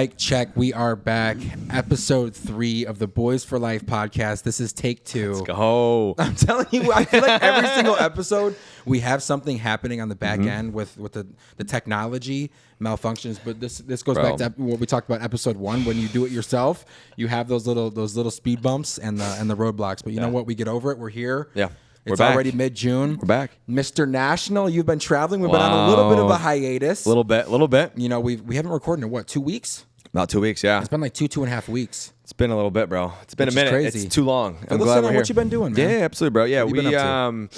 Mic check. We are back. Episode 3 of the Boys for Life podcast. This is take 2. Let's go. I'm telling you, I feel like every single episode we have something happening on the back end with the technology malfunctions. But this goes back to what we talked about episode 1. When you do it yourself, you have those little speed bumps and the roadblocks. But you know what? We get over it. We're here. Yeah. It's already mid-June. We're back. Mr. National, you've been traveling. We've been on a little bit of a hiatus. Little bit. You know, we haven't recorded in, 2 weeks? About 2 weeks, yeah. It's been like 2.5 weeks. It's been a little bit, bro. It's been a minute. Crazy. It's too long. I'm glad we're here. What you been doing, man? Yeah, absolutely, bro. Yeah, we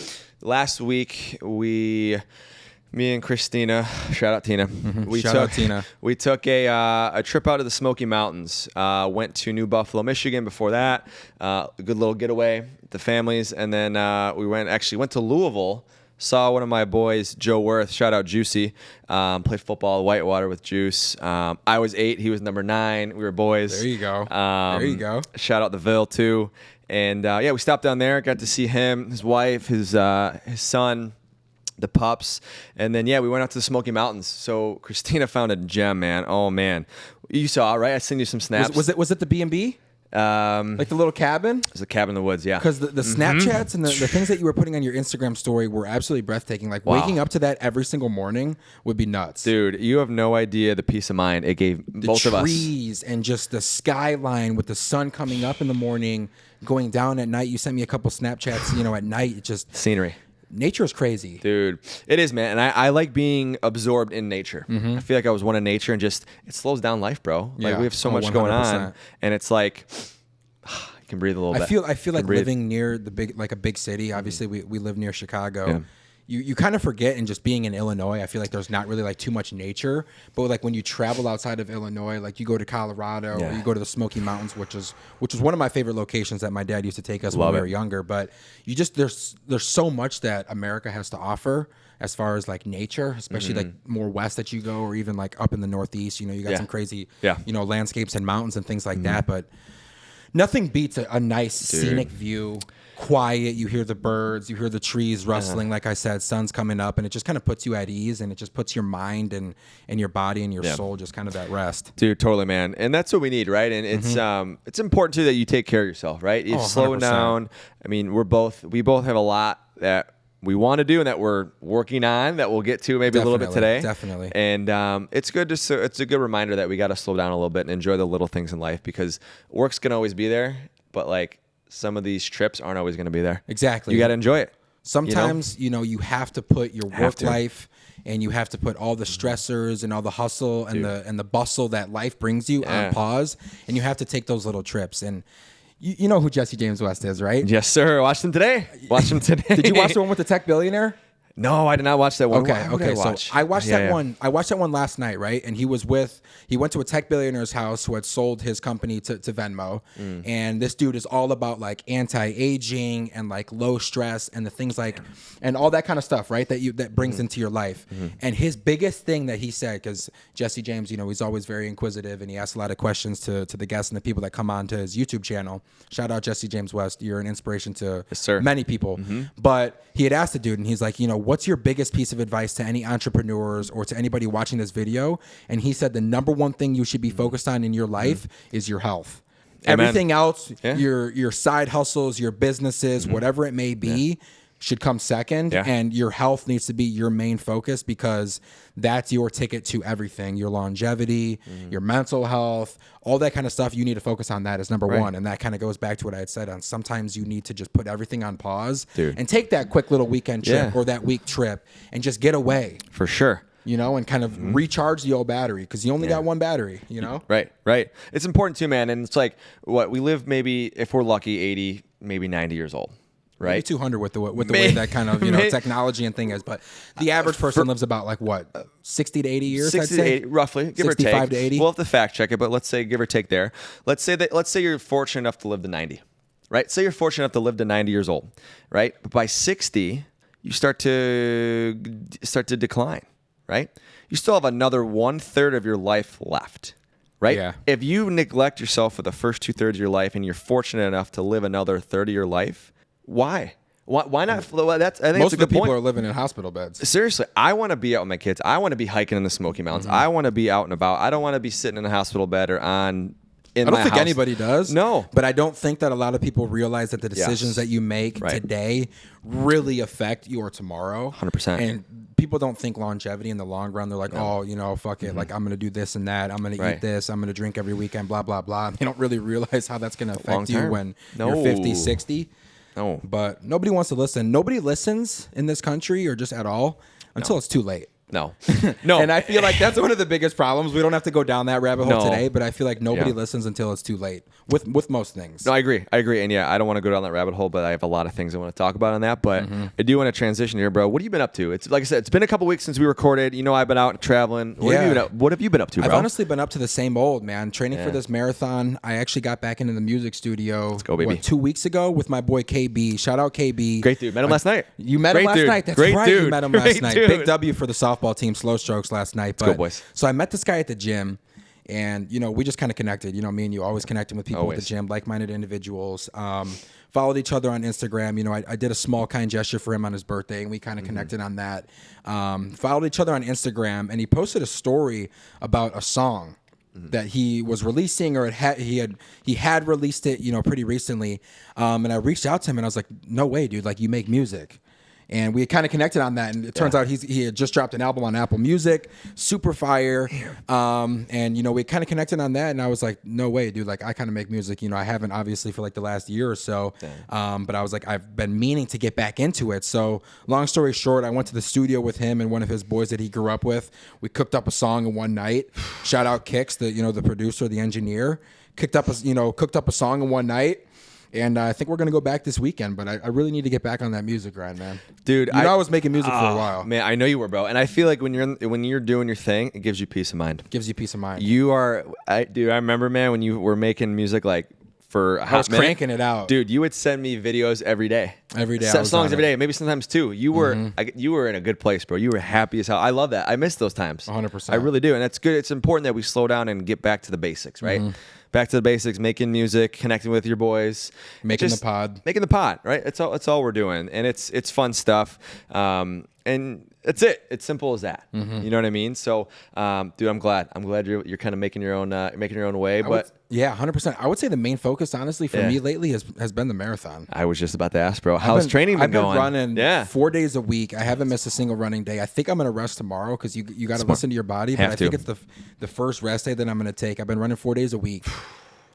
last week me and Christina, shout out Tina. Tina. We took a trip out to the Smoky Mountains. Went to New Buffalo, Michigan before that. A good little getaway with the families. And then we went to Louisville. Saw one of my boys, Joe Worth, shout out Juicy, play football at Whitewater with Juice. I was 8, he was number 9. We were boys. There you go. Shout out the Ville too. And we stopped down there, got to see him, his wife, his son, the pups. And then, we went out to the Smoky Mountains. So Christina found a gem, man. Oh, man. You saw, right? I sent you some snaps. Was it the B&B? Like the little cabin? It was a cabin in the woods, yeah. Because the Snapchats and the things that you were putting on your Instagram story were absolutely breathtaking. Like waking up to that every single morning would be nuts. Dude, you have no idea the peace of mind it gave both of us. The trees and just the skyline with the sun coming up in the morning, going down at night. You sent me a couple Snapchats, at night. It just... Scenery. Nature is crazy. Dude, it is, man. And I like being absorbed in nature. I feel like I was one in nature and just, it slows down life, bro. Like we have so much 100%. Going on. And it's like, you can breathe a little bit. I feel like living near a big city. Obviously, we live near Chicago. Yeah. You kind of forget, and just being in Illinois, I feel like there's not really like too much nature. But like when you travel outside of Illinois, like you go to Colorado or you go to the Smoky Mountains, which is one of my favorite locations that my dad used to take us when we were younger. But you just there's so much that America has to offer as far as like nature, especially like more west that you go, or even like up in the Northeast. You got some crazy landscapes and mountains and things like that. But nothing beats a nice scenic view. Quiet, you hear the birds, you hear the trees rustling, like I said, sun's coming up, and it just kind of puts you at ease, and it just puts your mind and your body and your soul just kind of at rest. Dude, totally, man. And that's what we need, right? And it's important too that you take care of yourself, right? You slow down. I mean, we both have a lot that we want to do and that we're working on that we'll get to maybe a little bit today. Definitely. And it's a good reminder that we got to slow down a little bit and enjoy the little things in life, because work's going to always be there, but like some of these trips aren't always going to be there. Exactly. You got to enjoy it. Sometimes, you have to put your work life, and you have to put all the stressors and all the hustle and the bustle that life brings you on pause, and you have to take those little trips. And you know who Jesse James West is, right? Yes, sir. Watched him today. Did you watch the one with the tech billionaire? No, I did not watch that one. Okay. So I watched that one. I watched that one last night, right? And he went to a tech billionaire's house who had sold his company to Venmo. And this dude is all about like anti-aging and like low stress and the things like, and all that kind of stuff, right? That brings into your life. And his biggest thing that he said, because Jesse James, he's always very inquisitive and he asks a lot of questions to the guests and the people that come on to his YouTube channel. Shout out Jesse James West. You're an inspiration to many people. But he had asked the dude, and he's like, what's your biggest piece of advice to any entrepreneurs or to anybody watching this video? And he said the number one thing you should be focused on in your life is your health. Amen. Everything else, your side hustles, your businesses, whatever it may be, should come second. And your health needs to be your main focus, because that's your ticket to everything. Your longevity, your mental health, all that kind of stuff. You need to focus on that as number one. And that kind of goes back to what I had said on sometimes you need to just put everything on pause and take that quick little weekend trip or that week trip and just get away. For sure. And kind of recharge the old battery, because you only got one battery, Right. It's important too, man. And it's like we live maybe, if we're lucky, 80, maybe 90 years old. Right, maybe 200 with the way that kind of technology and thing is, but the average person lives about 60 to 80 years. 60 to 80, roughly, give or take. 65 to 80. We'll have to fact check it, but let's say give or take there. Let's say you're fortunate enough to live to 90, right? Say you're fortunate enough to live to 90 years old, right? But by 60, you start to decline, right? You still have another 1/3 of your life left. Right? Yeah. If you neglect yourself for the first 2/3 of your life and you're fortunate enough to live another 1/3 of your life, why? Why not? Well, I think Most it's a of the good people point. are living in hospital beds. Seriously, I want to be out with my kids. I want to be hiking in the Smoky Mountains. I want to be out and about. I don't want to be sitting in a hospital bed or in I don't my think house. anybody does. No. But I don't think that a lot of people realize that the decisions that you make today really affect your tomorrow. 100%. And people don't think longevity in the long run. They're like, oh, fuck it. Like, I'm going to do this and that. I'm going to eat this. I'm going to drink every weekend, blah, blah, blah. They don't really realize how that's going to affect you when you're 50, 60. No. But nobody wants to listen. Nobody listens in this country or just at all until it's too late. No. And I feel like that's one of the biggest problems. We don't have to go down that rabbit hole No. today, but I feel like nobody listens until it's too late with most things. No, I agree. And yeah, I don't want to go down that rabbit hole, but I have a lot of things I want to talk about on that. But I do want to transition here, bro. What have you been up to? It's like I said, it's been a couple weeks since we recorded. I've been out traveling. What have you been up to, bro? I've honestly been up to the same old, man. Training for this marathon. I actually got back into the music studio. Let's go, baby. 2 weeks ago with my boy KB. Shout out KB. Great dude. Met him last night. You met him last night. That's Great right. Dude. You met him Great last night. dude. Big W for the softball team. Slow strokes last night. Let's go, boys. So I met this guy at the gym. And, we just kind of connected. Me and you always connecting with people at the gym, like-minded individuals. Followed each other on Instagram. I did a small kind gesture for him on his birthday, and we kind of connected on that. Followed each other on Instagram, and he posted a story about a song that he was releasing, or he had released it, pretty recently. And I reached out to him, and I was like, "No way, dude! Like, you make music." And we kind of connected on that, and it turns out he had just dropped an album on Apple Music, super fire. And we kind of connected on that, and I was like, no way, dude. Like, I kind of make music. I haven't obviously for like the last year or so, but I was like, I've been meaning to get back into it. So long story short, I went to the studio with him and one of his boys that he grew up with. We cooked up a song in one night. Shout out Kix, the producer, the engineer. Cooked up a song in one night. And I think we're going to go back this weekend, but I really need to get back on that music grind, man. Dude, I was making music for a while. Man, I know you were, bro. And I feel like when you're doing your thing, it gives you peace of mind. Gives you peace of mind. I remember, man, when you were making music like for a hot I was minute, cranking it out. Dude, you would send me videos every day. Every day. Songs every day, maybe sometimes two. You were you were in a good place, bro. You were happy as hell. I love that. I miss those times. 100%. I really do. And that's good. It's important that we slow down and get back to the basics, right? Back to the basics, making music, connecting with your boys, making the pod, right? That's all we're doing, and it's fun stuff. And that's it. It's simple as that. You know what I mean? So, dude, I'm glad you're kind of making your own way. But 100%. I would say the main focus, honestly, for me lately has been the marathon. I was just about to ask, bro. How's training been going? I've been running 4 days a week. I haven't missed a single running day. I think I'm going to rest tomorrow because you got to listen to your body. But I think it's the first rest day that I'm going to take. I've been running 4 days a week.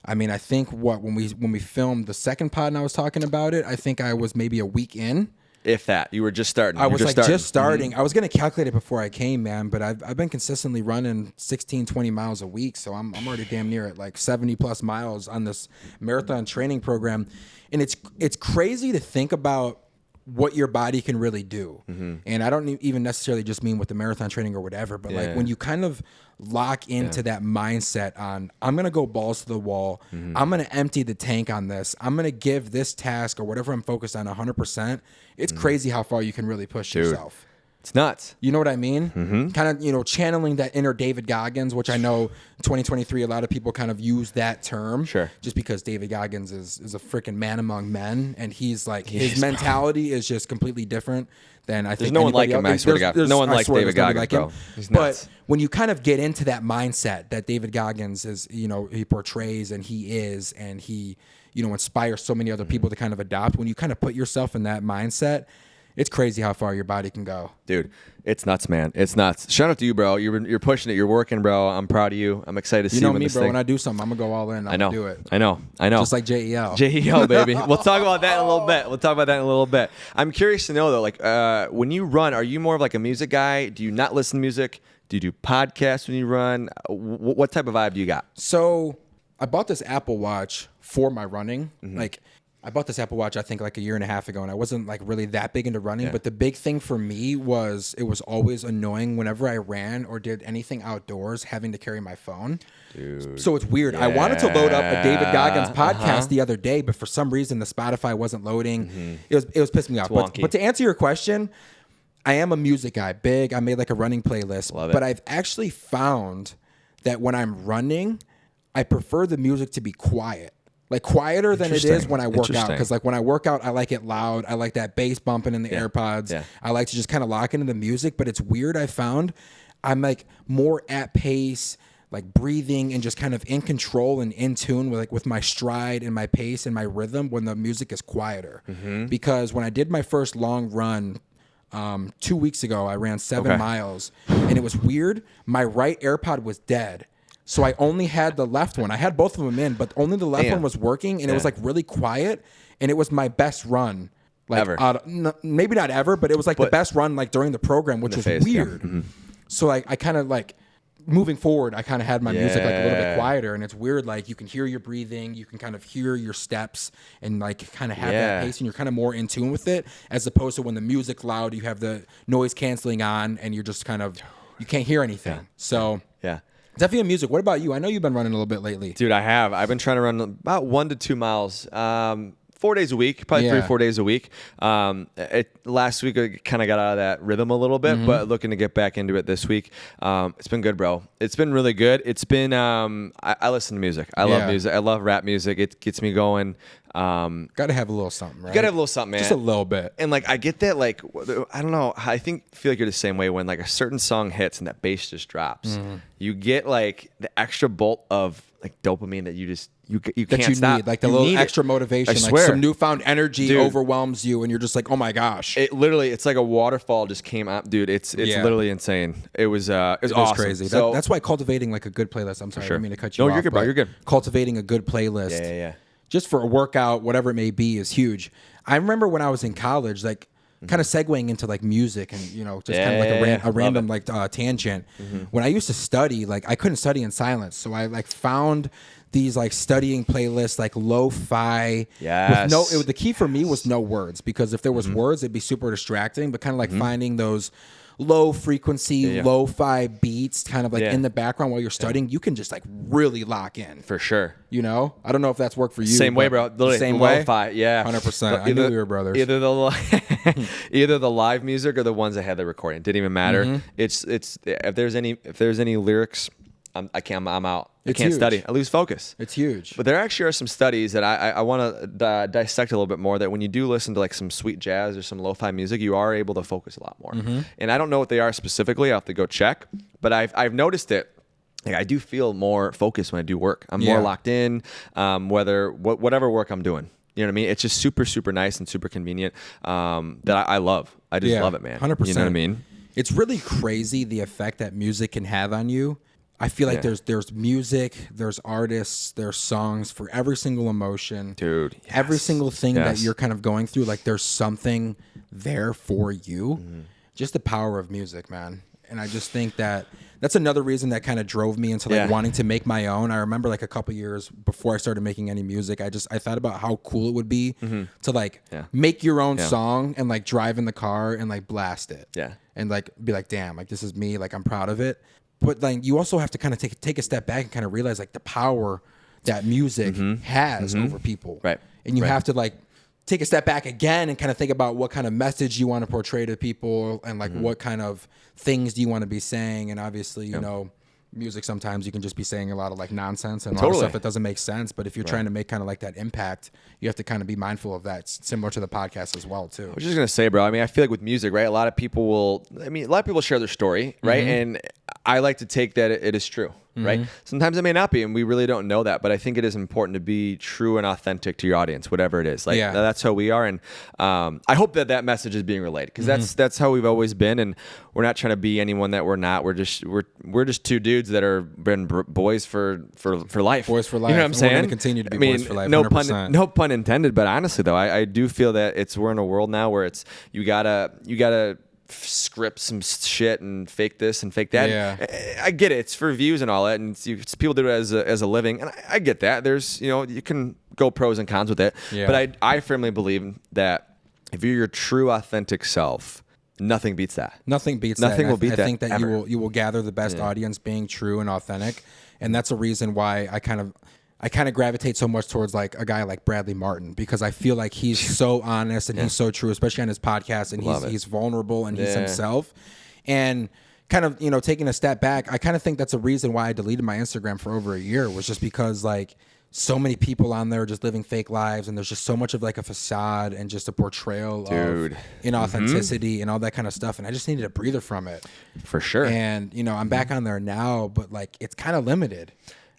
I mean, I think when we filmed the second pod and I was talking about it, I think I was maybe a week in. If that, you were just starting. I was just starting. I was going to calculate it before I came, man, but I've been consistently running 16, 20 miles a week. So I'm already damn near at like 70 plus miles on this marathon training program. And it's crazy to think about what your body can really do. And I don't even necessarily just mean with the marathon training or whatever, but like when you kind of lock into that mindset on, I'm going to go balls to the wall. I'm going to empty the tank on this. I'm going to give this task or whatever I'm focused on 100%. It's crazy how far you can really push yourself. It's nuts. You know what I mean? Kind of, channeling that inner David Goggins, which I know in 2023, a lot of people kind of use that term. Sure. Just because David Goggins is a freaking man among men. And he's like, his mentality is just completely different than I think. There's no one like him, I swear to God. No one likes David Goggins, bro. He's nuts. But when you kind of get into that mindset that David Goggins is, he portrays and he is, and he, inspires so many other people to kind of adopt, when you kind of put yourself in that mindset, it's crazy how far your body can go. Dude, it's nuts, man. It's nuts. Shout out to you, bro. You're pushing it. You're working, bro. I'm proud of you. I'm excited to see you know when me, this bro. thing... When I do something, I'm going to go all in. I'm going to do it. I know. Just like JEL. JEL, baby. We'll talk about that in a little bit. I'm curious to know, though, like when you run, are you more of like a music guy? Do you not listen to music? Do you do podcasts when you run? What type of vibe do you got? So I bought this Apple Watch for my running. Like, I bought this Apple Watch, I think, like a year and a half ago, and I wasn't like really that big into running. But the big thing for me was it was always annoying whenever I ran or did anything outdoors, having to carry my phone. Dude. So it's weird. I wanted to load up a David Goggins podcast the other day, but for some reason the Spotify wasn't loading. It was pissing me off. But to answer your question, I am a music guy. Big. I made like a running playlist. Love it. But I've actually found that when I'm running, I prefer the music to be quiet. Like quieter than it is when I work out. Interesting. Because like when I work out, I like it loud. I like that bass bumping in the AirPods. Yeah. I like to just kind of lock into the music. But it's weird. I found I'm like more at pace, like breathing and just kind of in control and in tune with my stride and my pace and my rhythm when the music is quieter. Because when I did my first long run 2 weeks ago, I ran 7 miles and it was weird. My right AirPod was dead. So I only had the left one. I had both of them in, but only the left one was working, and it was like really quiet, and it was my best run. Like, ever. Maybe not ever, but it was like the best run like during the program, which was weird. So like I kind of like moving forward, I kind of had my music like a little bit quieter, and it's weird. Like you can hear your breathing, you can kind of hear your steps, and like kind of have that pace, and you're kind of more in tune with it, as opposed to when the music's loud, you have the noise canceling on, and you're just kind of you can't hear anything. So yeah. Definitely in music. What about you? I know you've been running a little bit lately. Dude, I have. I've been trying to run about 1 to 2 miles, 4 days a week, probably 3-4 days a week. Last week I kind of got out of that rhythm a little bit, but looking to get back into it this week. It's been good, bro. It's been really good. It's been. I listen to music. I love music. I love rap music. It gets me going. Got to have a little something, right? Got to have a little something, man. Just a little bit. And like I get that, like I don't know. I feel like you're the same way when like a certain song hits and that bass just drops. You get like the extra bolt of like dopamine that you can't stop. Need, like the little extra motivation, like some newfound energy overwhelms you, and you're just like, oh my gosh! It's like a waterfall just came out, dude. It's literally insane. It was awesome. Crazy. So, that's why cultivating like a good playlist. I'm sorry, I didn't mean to cut you off. No, you're good, bro. You're good. Cultivating a good playlist. Yeah. Just for a workout, whatever it may be, is huge. I remember when I was in college, like kind of segueing into like music and, you know, just kind of like a random like tangent. When I used to study, like I couldn't study in silence. So I like found these like studying playlists, like lo-fi. Yes. The key for me was no words, because if there was words, it'd be super distracting, but kind of like finding those low frequency, lo-fi beats kind of like in the background while you're studying, you can just like really lock in. For sure. You know? I don't know if that's worked for you. Same way, bro. Literally, same way? lo-fi, yeah. 100%. I knew we were brothers. Either the live music or the ones that had the recording. It didn't even matter. It's if there's any lyrics, I'm out. I can't study. I lose focus. It's huge. But there actually are some studies that I want to dissect a little bit more, that when you do listen to like some sweet jazz or some lo-fi music, you are able to focus a lot more. And I don't know what they are specifically. I'll have to go check. But I've noticed it. Like I do feel more focused when I do work. I'm more locked in, whatever work I'm doing. You know what I mean? It's just super, super nice and super convenient that I love. I just love it, man. 100%. You know what I mean? It's really crazy the effect that music can have on you. I feel like there's music, there's artists, there's songs for every single emotion. Dude. Yes. Every single thing that you're kind of going through, like there's something there for you. Just the power of music, man. And I just think that's another reason that kind of drove me into like wanting to make my own. I remember like a couple years before I started making any music, I thought about how cool it would be to like make your own song and like drive in the car and like blast it. Yeah. And like be like, damn, like this is me, like I'm proud of it. But like you also have to kind of take a step back and kind of realize like the power that music has over people. Right. And you have to like take a step back again and kind of think about what kind of message you want to portray to people, and like what kind of things do you want to be saying. And obviously, you know, music, sometimes you can just be saying a lot of like nonsense and a lot of stuff that doesn't make sense. But if you're trying to make kind of like that impact, you have to kind of be mindful of that. It's similar to the podcast as well too. I was just going to say, bro, I mean, I feel like with music, right, a lot of people share their story, right? And I like to take that it is true. Right. Sometimes it may not be, and we really don't know that. But I think it is important to be true and authentic to your audience, whatever it is. Like that's how we are, and I hope that message is being relayed, because that's how we've always been, and we're not trying to be anyone that we're not. We're just two dudes that are been boys for life. Boys for life. You know what I'm saying? We're gonna continue to be boys for life. 100%. No pun intended. But honestly, though, I do feel that we're in a world now where it's you gotta script some shit and fake this and fake that. Yeah. I get it. It's for views and all that, and people do it as a living, and I get that. There's, you know, you can go pros and cons with it. Yeah. But I firmly believe that if you're your true, authentic self, nothing beats that. Nothing will beat that. I think that ever. you will gather the best audience being true and authentic, and that's a reason why I kind of gravitate so much towards like a guy like Bradley Martin, because I feel like he's so honest and he's so true, especially on his podcast, and he's vulnerable and he's himself. And kind of, you know, taking a step back, I kind of think that's a reason why I deleted my Instagram for over a year, was just because like so many people on there just living fake lives, and there's just so much of like a facade and just a portrayal of inauthenticity and all that kind of stuff. And I just needed a breather from it. For sure. And, you know, I'm back on there now, but like it's kind of limited.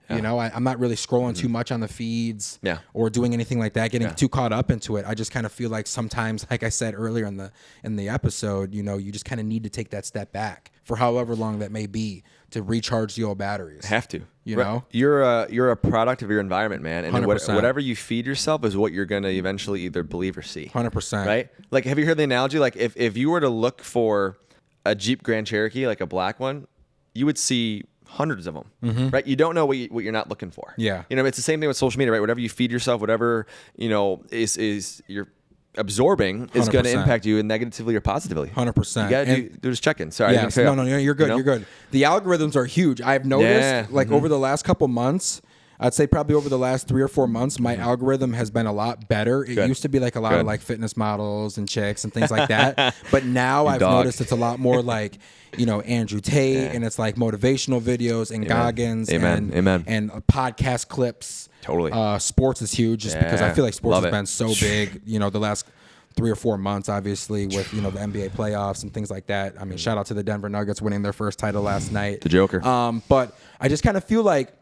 Yeah. You know, I'm not really scrolling too much on the feeds or doing anything like that, getting too caught up into it. I just kind of feel like sometimes, like I said earlier in the episode, you know, you just kind of need to take that step back for however long that may be to recharge the old batteries. Have to. You know? You're a product of your environment, man. And whatever you feed yourself is what you're going to eventually either believe or see. 100%. Right? Like, have you heard the analogy? Like, if you were to look for a Jeep Grand Cherokee, like a black one, you would see hundreds of them, right? You don't know what you're not looking for. Yeah. You know, it's the same thing with social media, right? Whatever you feed yourself, whatever, you know, is you're absorbing is going to impact you negatively or positively. 100%. You got to do this check-in. Sorry. Yes. No, you're good. You know? You're good. The algorithms are huge. I've noticed over the last couple months, I'd say probably over the last 3 or 4 months, my algorithm has been a lot better. It used to be like a lot of like fitness models and chicks and things like that. But now I've noticed it's a lot more like, you know, Andrew Tate and it's like motivational videos and Goggins and podcast clips. Totally. Sports is huge just because I feel like sports has been so big, you know, the last 3 or 4 months, obviously, with, you know, the NBA playoffs and things like that. I mean, shout out to the Denver Nuggets winning their first title last night. The Joker. But I just kind of feel like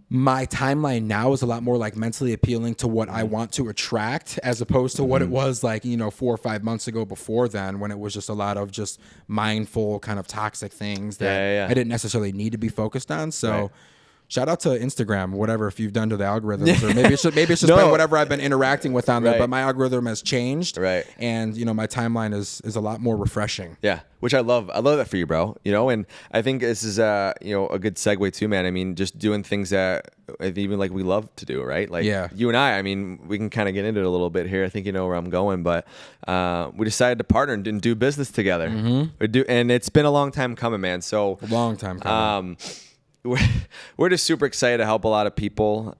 my timeline now is a lot more like mentally appealing to what I want to attract as opposed to what it was like, you know, 4 or 5 months ago before then, when it was just a lot of just mindful kind of toxic things that I didn't necessarily need to be focused on. So shout out to Instagram, whatever, if you've done to the algorithms, or maybe it's just been whatever I've been interacting with on there, but my algorithm has changed. Right. And, you know, my timeline is a lot more refreshing. Yeah. Which I love. I love that for you, bro. You know, and I think this is you know, a good segue too, man. I mean, just doing things that even like we love to do, right? Like you and I mean, we can kind of get into it a little bit here. I think you know where I'm going, but we decided to partner and do business together. And it's been a long time coming, man. So a long time coming. We're just super excited to help a lot of people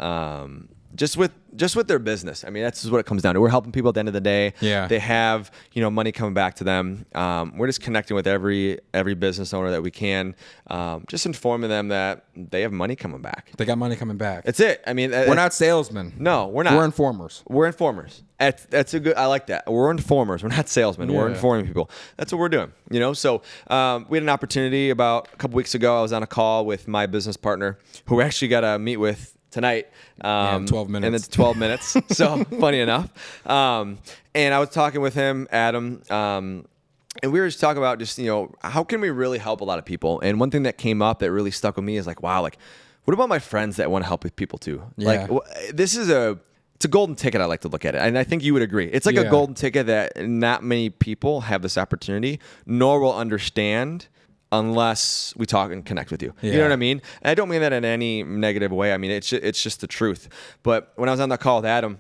just with their business. I mean, that's just what it comes down to. We're helping people at the end of the day. Yeah. They have, you know, money coming back to them. We're just connecting with every business owner that we can, just informing them that they have money coming back. They got money coming back. That's it. I mean, we're not salesmen. No, we're not. We're informers. We're informers. That's a good. I like that. We're informers. We're not salesmen. We're informing people. That's what we're doing. You know. So we had an opportunity about a couple weeks ago. I was on a call with my business partner, who we actually got to meet with tonight. 12 minutes. And it's 12 minutes. So funny enough. And I was talking with him, Adam. And we were just talking about just, you know, how can we really help a lot of people? And one thing that came up that really stuck with me is like, wow, like, what about my friends that want to help with people too? Yeah. Like, it's a golden ticket. I like to look at it. And I think you would agree. It's like a golden ticket that not many people have this opportunity, nor will understand unless we talk and connect with you. You know what I mean? And I don't mean that in any negative way. I mean, it's just the truth. But when I was on the call with Adam,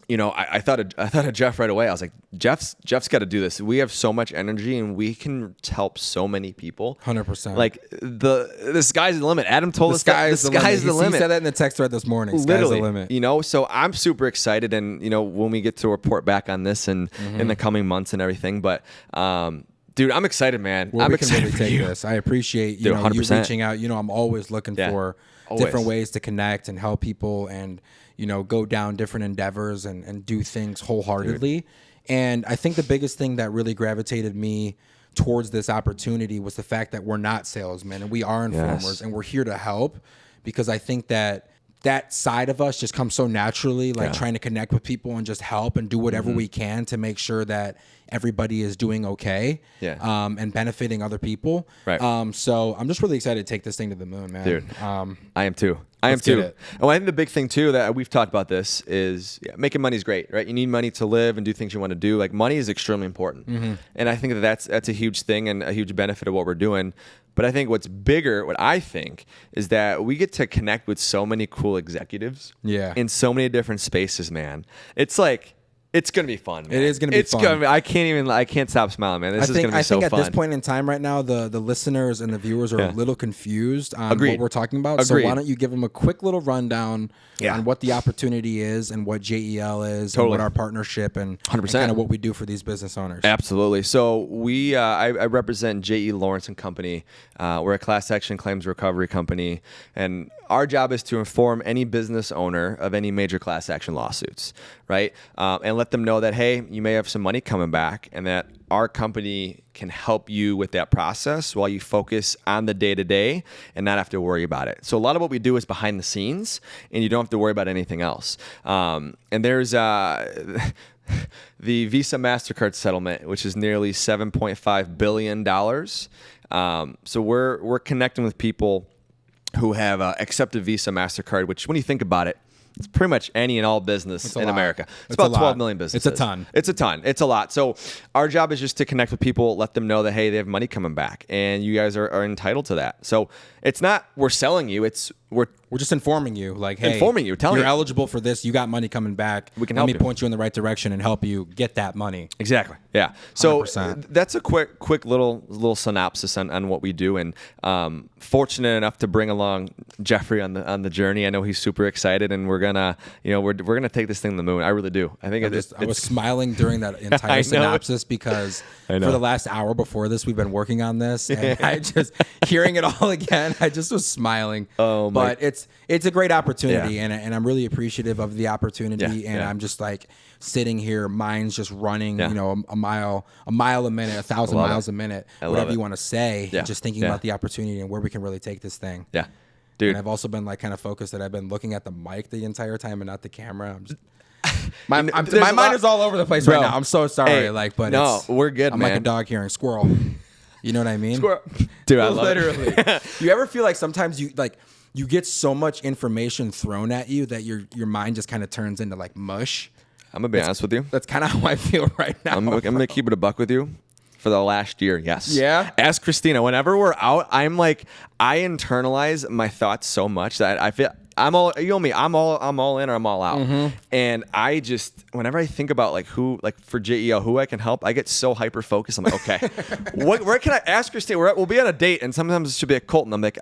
you know, I thought of Jeff right away. I was like, Jeff's got to do this. We have so much energy and we can help so many people. 100%. Like the sky's the limit. Adam told us that the sky's the limit. He said that in the text thread this morning. Literally, sky's the limit. You know, so I'm super excited, and you know, when we get to report back on this and in the coming months and everything, but dude, I'm excited, man. Well, I'm we excited can really take this. I appreciate you reaching out. You know, I'm always looking for different ways to connect and help people, and you know, go down different endeavors and do things wholeheartedly. Dude. And I think the biggest thing that really gravitated me towards this opportunity was the fact that we're not salesmen and we are informers and we're here to help, because I think that side of us just comes so naturally, like trying to connect with people and just help and do whatever we can to make sure that everybody is doing okay and benefiting other people. Right. So I'm just really excited to take this thing to the moon, man. Dude, I am too. I am too. And I think the big thing too that we've talked about this is making money is great, right? You need money to live and do things you want to do. Like, money is extremely important. And I think that's a huge thing and a huge benefit of what we're doing. But I think what's bigger, what I think, is that we get to connect with so many cool executives in so many different spaces, man. It's like, It's gonna be fun, man. It is gonna be fun. I can't stop smiling, man. This is gonna be so fun. I think at this point in time right now, the listeners and the viewers are a little confused on what we're talking about. Agreed. So why don't you give them a quick little rundown on what the opportunity is and what JEL is and what our partnership and 100%. kind of what we do for these business owners. Absolutely. So I represent JE Lawrence and Company. We're a class action claims recovery company, and our job is to inform any business owner of any major class action lawsuits, right? And let them know that, hey, you may have some money coming back, and that our company can help you with that process while you focus on the day-to-day and not have to worry about it. So a lot of what we do is behind the scenes, and you don't have to worry about anything else. And there's the Visa MasterCard settlement, which is nearly $7.5 billion. So we're connecting with people who have accepted Visa MasterCard, which when you think about it, it's pretty much any and all business in America. It's about 12 million businesses. It's a ton. It's a ton. It's a lot. So our job is just to connect with people, let them know that, hey, they have money coming back, and you guys are entitled to that. So it's not we're selling you. It's we're just informing you, like, hey, telling you you're eligible for this. You got money coming back. We can Let help me you. point you in the right direction and help you get that money. Exactly. Yeah. So 100%. That's a quick little synopsis on what we do, and fortunate enough to bring along Jeffrey on the journey. I know he's super excited, and we're gonna take this thing to the moon. I really do. I think I was smiling during that entire synopsis because for the last hour before this, we've been working on this, and I just hearing it all again, I just was smiling. But it's a great opportunity, and I'm really appreciative of the opportunity, and I'm just like sitting here, mind's just running, a mile a minute, 1,000 miles a minute, whatever you want to say, and just thinking about the opportunity and where we can really take this thing. Yeah. Dude. And I've also been like kind of focused that I've been looking at the mic the entire time and not the camera. I'm just my mind is all over the place right now. I'm so sorry. But we're good, I'm man. like a dog hearing squirrel. You know what I mean? Squirrel. Dude, I love literally. it. You ever feel like sometimes you get so much information thrown at you that your mind just kind of turns into like mush? I'm gonna be honest with you. That's kind of how I feel right now. I'm gonna keep it a buck with you. For the last year, yes. Yeah. Ask Christina. Whenever we're out, I'm like, I internalize my thoughts so much that I feel I'm all, you know me, I'm all in or I'm all out. Mm-hmm. And I just, whenever I think about like who, like for JEL, who I can help, I get so hyper focused. I'm like, okay, where can I ask Christina? We'll be on a date, and sometimes it should be at Coleton. I'm like,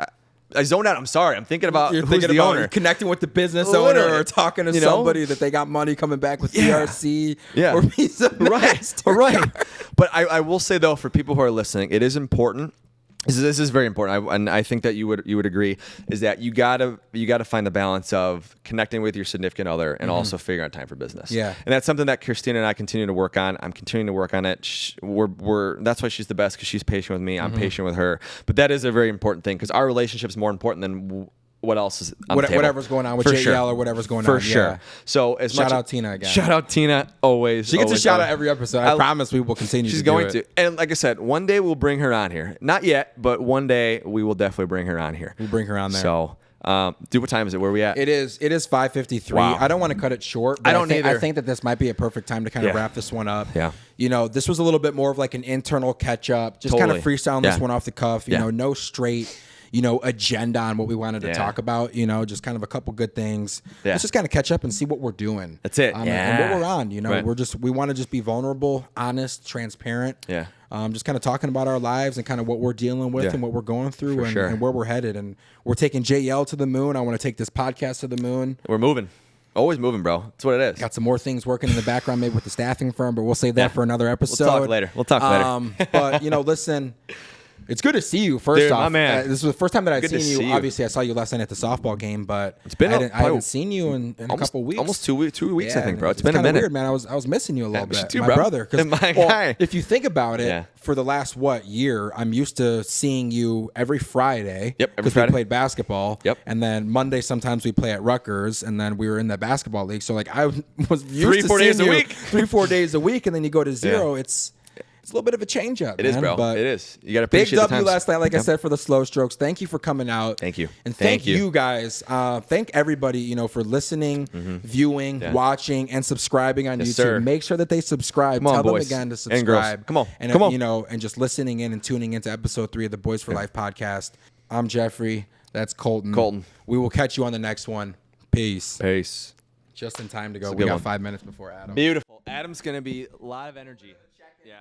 I zoned out. I'm sorry. I'm thinking about who's the owner. Connecting with the business owner or talking to somebody that they got money coming back with DRC or Visa. Right. But I will say, though, for people who are listening, it is important. This is very important, and I think that you would agree, is that you gotta find the balance of connecting with your significant other and also figuring out time for business. Yeah, and that's something that Christina and I continue to work on. I'm continuing to work on it. That's why she's the best, because she's patient with me. I'm patient with her. But that is a very important thing, because our relationship is more important than what else is on the table. Whatever's going on with JEL or whatever's going on. For sure. So shout out Tina again. Shout out Tina always. She gets a shout out every episode. I promise we will continue. She's going to. And like I said, one day we'll bring her on here. Not yet, but one day we will definitely bring her on here. We'll bring her on there. So, dude, what time is it? Where are we at? It is 5:53. Wow. I don't want to cut it short. But I don't either. I think that this might be a perfect time to kind of wrap this one up. Yeah. This was a little bit more of like an internal catch up. Just kind of freestyling this one off the cuff. No straight agenda on what we wanted to talk about, just kind of a couple good things. Yeah. Let's just kind of catch up and see what we're doing. That's it. And what we're on, Right. we want to just be vulnerable, honest, transparent. Yeah. Just kind of talking about our lives and kind of what we're dealing with and what we're going through and where we're headed. And we're taking JEL to the moon. I want to take this podcast to the moon. We're moving. Always moving, bro. That's what it is. Got some more things working in the background, maybe with the staffing firm, but we'll save that for another episode. We'll talk later. But, listen... It's good to see you. First off, my man. This was the first time that I've seen see you. you. Obviously, I saw you last night at the softball game, but it's been I haven't seen you in a couple weeks. Almost 2 weeks, I think, bro. It's been a minute. Weird, man. I was missing you a little bit. Too, my bro. brother, my guy. If you think about it, for the last year, I'm used to seeing you every Friday. Yep, every because Friday. we played basketball. Yep. And then Monday sometimes we play at Rutgers, and then we were in the basketball league. So I was used to 3-4 days a week. 3-4 days a week, and then you go to zero. It's a little bit of a change up. It is, bro. But it is. You got to big appreciate W last night, like I said, for the slow strokes. Thank you for coming out. Thank you. And thank you guys. Thank everybody, for listening, viewing, watching, and subscribing on YouTube. Sir. Make sure that they subscribe. Come on, Tell boys them again to and subscribe. girls. And Come on. and just listening in and tuning into episode 3 of the Boys for Life podcast. I'm Jeffrey. That's Coleton. Coleton. We will catch you on the next one. Peace. Just in time to go. It's a We good got one. 5 minutes before Adam. Beautiful. Adam's gonna be a lot of energy. Yeah.